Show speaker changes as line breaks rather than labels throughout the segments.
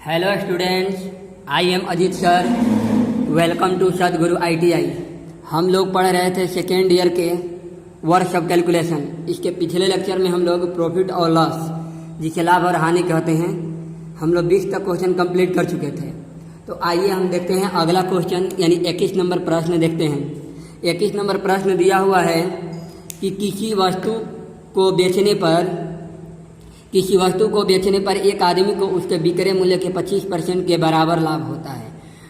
Hello students, I am Ajit sir. Welcome to Sadguru ITI। हम लोग पढ़ रहे थे सेकेंड ईयर के वर्क्स ऑफ कैलकुलेशन। इसके पिछले लेक्चर में हम लोग प्रॉफिट और लॉस, जिसे लाभ और हानि कहते हैं, हम लोग 20 तक क्वेश्चन कंप्लीट कर चुके थे। तो आइए हम देखते हैं अगला क्वेश्चन, यानी 21 नंबर प्रश्न देखते हैं। 21 नंबर प्रश्न दिया हुआ है कि किसी वस्तु को बेचने पर एक आदमी को उसके विक्रय मूल्य के 25% के बराबर लाभ होता है,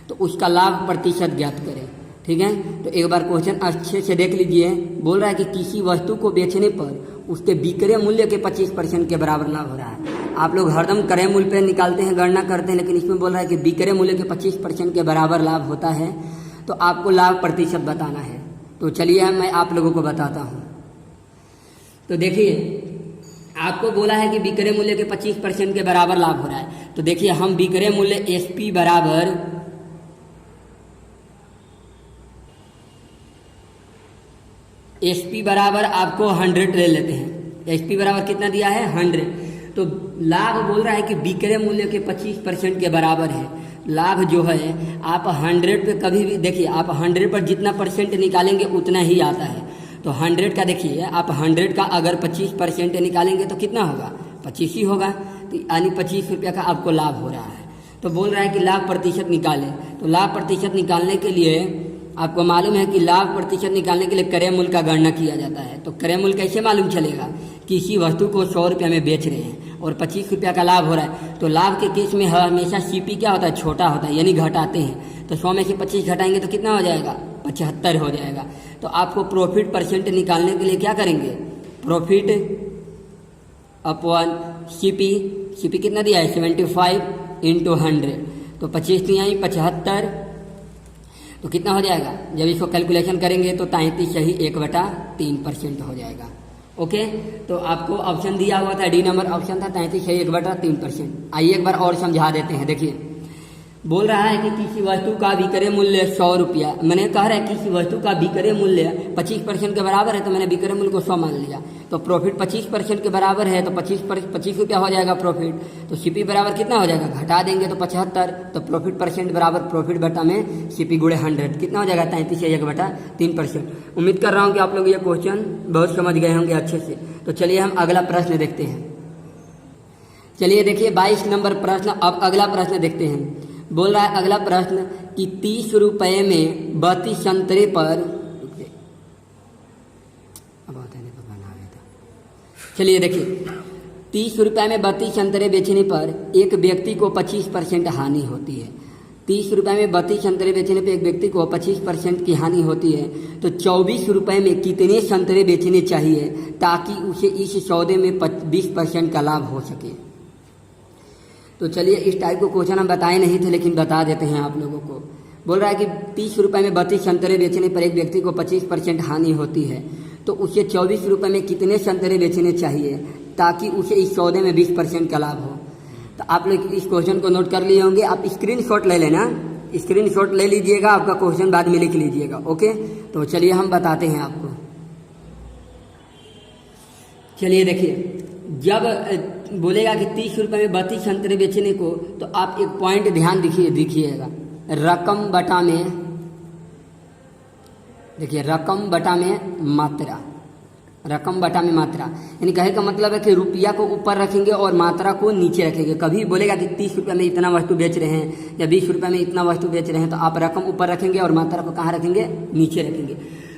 तो उसका लाभ प्रतिशत ज्ञात करें। ठीक है, तो एक बार क्वेश्चन अच्छे से देख लीजिए। बोल रहा है कि किसी वस्तु को बेचने पर उसके विक्रय मूल्य के 25% के बराबर लाभ हो रहा है। आप लोग हरदम क्रय मूल्य पे निकालते हैं, गणना करते हैं, लेकिन इसमें बोल रहा है कि विक्रय मूल्य के 25% के बराबर लाभ होता है, तो आपको लाभ प्रतिशत बताना है। तो चलिए मैं आप लोगों को बताता हूँ। तो देखिए, आपको बोला है कि विक्रय मूल्य के 25% के बराबर लाभ हो रहा है। तो देखिए, हम विक्रय मूल्य SP बराबर आपको 100 ले लेते हैं। SP बराबर कितना दिया है? 100। तो लाभ बोल रहा है कि विक्रय मूल्य के 25% के बराबर है। लाभ जो है आप 100 पे कभी भी देखिए, आप 100 पर जितना परसेंट निकालेंगे उतना ही आता है। तो 100 का देखिए, आप 100 का अगर 25% निकालेंगे तो कितना होगा? 25 ही होगा। तो यानी 25 रुपये का आपको लाभ हो रहा है। तो बोल रहा है कि लाभ प्रतिशत निकालें। तो लाभ प्रतिशत निकालने के लिए आपको मालूम है कि लाभ प्रतिशत निकालने के लिए क्रय मूल्य का गणना किया जाता है। तो क्रय मूल्य कैसे मालूम चलेगा? किसी वस्तु को 100 रुपये में बेच रहे हैं और 25 रुपये का लाभ हो रहा है, तो लाभ के केस में हमेशा CP क्या होता है? छोटा होता है, यानी घटाते हैं। तो 100 में से 25 घटाएंगे तो कितना हो जाएगा? 75 हो जाएगा। तो आपको प्रॉफिट परसेंट निकालने के लिए क्या करेंगे? प्रॉफिट अपॉन CP कितना दिया है? 75 इंटू 100। तो 25 तो यहाँ 75, तो कितना हो जाएगा? जब इसको कैलकुलेशन करेंगे तो 33 सही 1/3% हो जाएगा। ओके, तो आपको ऑप्शन दिया हुआ था, D नंबर ऑप्शन था, 33 सही 1/3%। आइए एक बार और समझा देते हैं। देखिए, बोल रहा है कि किसी वस्तु का विक्रय मूल्य 100 रुपया, मैंने कह रहा है किसी वस्तु का विक्रय मूल्य 25% के बराबर है, तो मैंने विक्रय मूल्य को 100 मान लिया। तो प्रॉफिट 25% के बराबर है, तो 25 रुपया हो जाएगा प्रॉफिट। तो CP बराबर कितना हो जाएगा? घटा देंगे तो 75। तो प्रॉफिट परसेंट बराबर प्रॉफिट बटा में CP गुणे 100 कितना हो जाएगा? 33 या 1/3%। उम्मीद कर रहा हूँ कि आप लोग ये क्वेश्चन बहुत समझ गए होंगे अच्छे से। तो चलिए हम अगला प्रश्न देखते हैं। चलिए देखिए, 22 नंबर प्रश्न। अब अगला प्रश्न देखते हैं। बोल रहा है अगला प्रश्न कि 30 रुपये में 32 संतरे पर, चलिए देखिए, 30 रुपये में 32 संतरे बेचने पर एक व्यक्ति को 25% हानि होती है। 30 रुपये में 32 संतरे बेचने पर एक व्यक्ति को 25% की हानि होती है। तो 24 रुपये में कितने संतरे बेचने चाहिए ताकि उसे इस सौदे में 20% का लाभ हो सके? तो चलिए, इस टाइप को क्वेश्चन हम बताए नहीं थे, लेकिन बता देते हैं आप लोगों को। बोल रहा है कि 30 रुपये में 32 संतरे बेचने पर एक व्यक्ति को 25% हानि होती है, तो उसे 24 रुपये में कितने संतरे बेचने चाहिए ताकि उसे इस सौदे में 20% का लाभ हो? तो आप लोग इस क्वेश्चन को नोट कर लिए होंगे। आप स्क्रीनशॉट ले लेना, स्क्रीनशॉट ले लीजिएगा, आपका क्वेश्चन बाद में लिख लीजिएगा। ओके, तो चलिए हम बताते हैं आपको। रखिए देखिए, जब बोलेगा कि 30 रुपये में 32 संतरे बेचने को, तो आप एक पॉइंट ध्यान दिखिएगा, रकम बटा में, देखिए रकम बटा में मात्रा, रकम बटा में मात्रा, यानी कहे का मतलब है कि रुपया को ऊपर रखेंगे और मात्रा को नीचे रखेंगे। कभी बोलेगा कि 30 रुपये में इतना वस्तु बेच रहे हैं या 20 रुपये में इतना वस्तु बेच रहे हैं, तो आप रकम ऊपर रखेंगे और मात्रा को कहाँ रखेंगे? नीचे रखेंगे।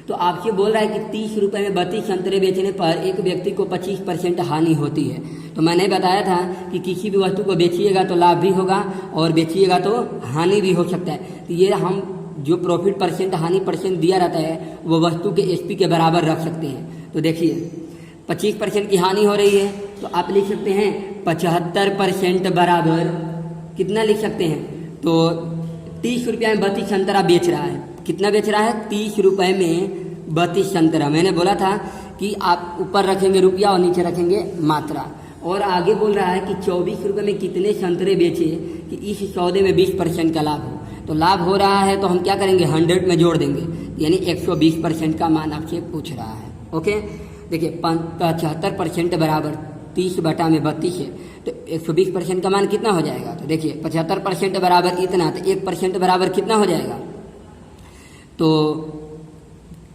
तो आपसे बोल रहा है कि 30 रुपये में 32 संतरे बेचने पर एक व्यक्ति को 25% हानि होती है। तो मैंने बताया था कि किसी भी वस्तु को बेचिएगा तो लाभ भी होगा और बेचिएगा तो हानि भी हो सकता है। तो ये हम जो प्रॉफिट परसेंट हानि परसेंट दिया रहता है वो वस्तु के SP के बराबर रख सकते हैं। तो देखिए, 25% की हानि हो रही है, तो आप लिख सकते हैं 75% बराबर कितना लिख सकते हैं? तो 30 रुपये में 32 संतरा बेच रहा है। कितना बेच रहा है? 30 रुपये में 32 संतरा। मैंने बोला था कि आप ऊपर रखेंगे रुपया और नीचे रखेंगे मात्रा। और आगे बोल रहा है कि 24 रुपये में कितने संतरे बेचे कि इस सौदे में 20% का लाभ हो। तो लाभ हो रहा है तो हम क्या करेंगे? 100 में जोड़ देंगे, यानी 120% का मान आपसे पूछ रहा है। ओके, देखिए 75% बराबर 30 बटा में 32 है, तो 120% का मान कितना हो जाएगा? तो देखिए 75% बराबर इतना, तो 1% बराबर कितना हो जाएगा? तो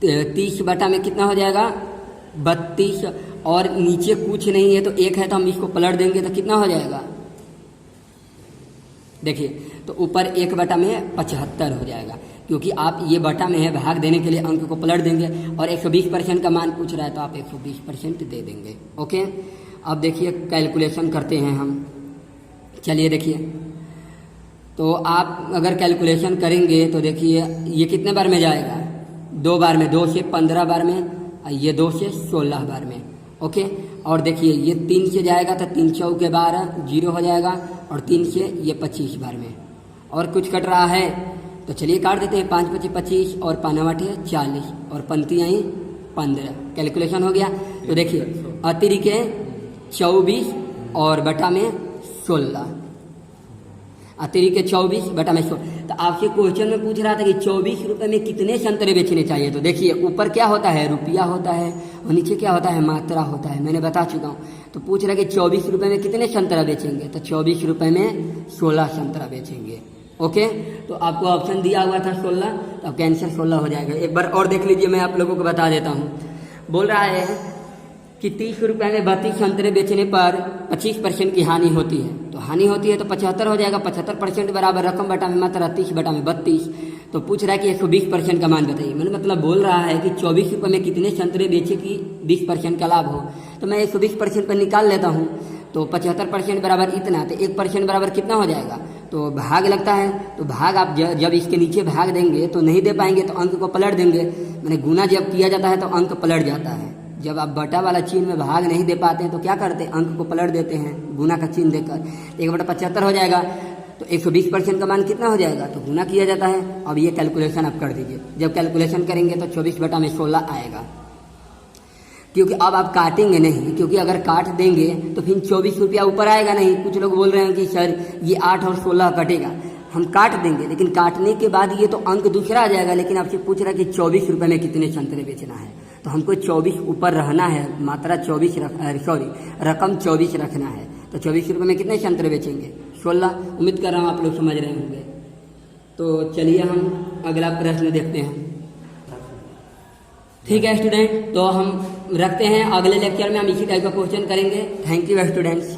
30 बटा में कितना हो जाएगा? 32, और नीचे कुछ नहीं है तो 1 है, तो हम इसको पलट देंगे तो कितना हो जाएगा? देखिए तो ऊपर 1 बटा में 75 हो जाएगा, क्योंकि आप ये बटा में है, भाग देने के लिए अंक को पलट देंगे, और 120% का मान पूछ रहा है तो आप 120% दे देंगे। ओके, अब देखिए कैलकुलेशन करते हैं हम। चलिए देखिए, तो आप अगर कैलकुलेशन करेंगे तो देखिए ये कितने बार में जाएगा? 2 बार में, 2 से 15 बार में, ये 2 से 16 बार में। ओके, और देखिए ये 3 से जाएगा तो 3 चौके 12, 0 हो जाएगा, और 3 से ये 25 बार में। और कुछ कट रहा है तो चलिए काट देते हैं। 5 25 25 और 5 8 40 और पंक्ति आई 15। कैलकुलेशन हो गया। तो देखिए अतिरिक्त 24 और बटा में 16, अतिरिक्त 24 बटा में 16। तो आपसे क्वेश्चन में पूछ रहा था कि 24 रुपये में कितने संतरे बेचने चाहिए। तो देखिए ऊपर क्या होता है? रुपया होता है, और नीचे क्या होता है? मात्रा होता है, मैंने बता चुका हूँ। तो पूछ रहा है कि 24 रुपये में कितने संतरा बेचेंगे? तो 24 रुपये में 16 संतरा बेचेंगे। ओके, तो आपको ऑप्शन दिया हुआ था 16, तो आपका आंसर 16 हो जाएगा। एक बार और देख लीजिए, मैं आप लोगों को बता देता हूँ। बोल रहा है कि 30 रुपये में 32 संतरे बेचने पर 25% की हानि होती है। तो हानि होती है तो 75 हो जाएगा। 75% बराबर रकम बटा में मात्रा 30 बटा में 32। तो पूछ रहा है कि 120% का मान बताइए। मैंने मतलब बोल रहा है कि 24 रुपये में कितने संतरे बेचे कि 20% का लाभ हो। तो मैं 120% पर निकाल लेता हूँ। तो 75% बराबर इतना, तो 1% बराबर कितना हो जाएगा? तो भाग लगता है। तो भाग आप जब इसके नीचे भाग देंगे तो नहीं दे पाएंगे, तो अंक को पलट देंगे। मैंने गुना जब किया जाता है तो अंक पलट जाता है। जब आप बटा वाला चिन्ह में भाग नहीं दे पाते हैं तो क्या करते हैं? अंक को पलट देते हैं गुना का चिन्ह देकर। 1/75 हो जाएगा। तो 120% का मान कितना हो जाएगा? तो गुना किया जाता है। अब ये कैलकुलेशन आप कर दीजिए। जब कैलकुलेशन करेंगे तो 24 बटा में 16 आएगा, क्योंकि अब आप काटेंगे नहीं, क्योंकि अगर काट देंगे तो फिर 24 रुपया ऊपर आएगा नहीं। कुछ लोग बोल रहे हैं कि सर ये 8 और 16 कटेगा। हम काट देंगे, लेकिन काटने के बाद ये तो अंक दूसरा आ जाएगा। लेकिन आपसे पूछ रहा है कि 24 रुपये में कितने संतरे बेचना है, तो हमको 24 ऊपर रहना है, मात्रा 24 रकम 24 रखना है। तो 24 रुपये में कितने संतरे बेचेंगे? 16। उम्मीद कर रहा हूँ आप लोग समझ रहे होंगे। तो चलिए हम अगला प्रश्न देखते हैं। ठीक है स्टूडेंट, तो हम रखते हैं। अगले लेक्चर में हम इसी टाइप का क्वेश्चन करेंगे। Thank you students.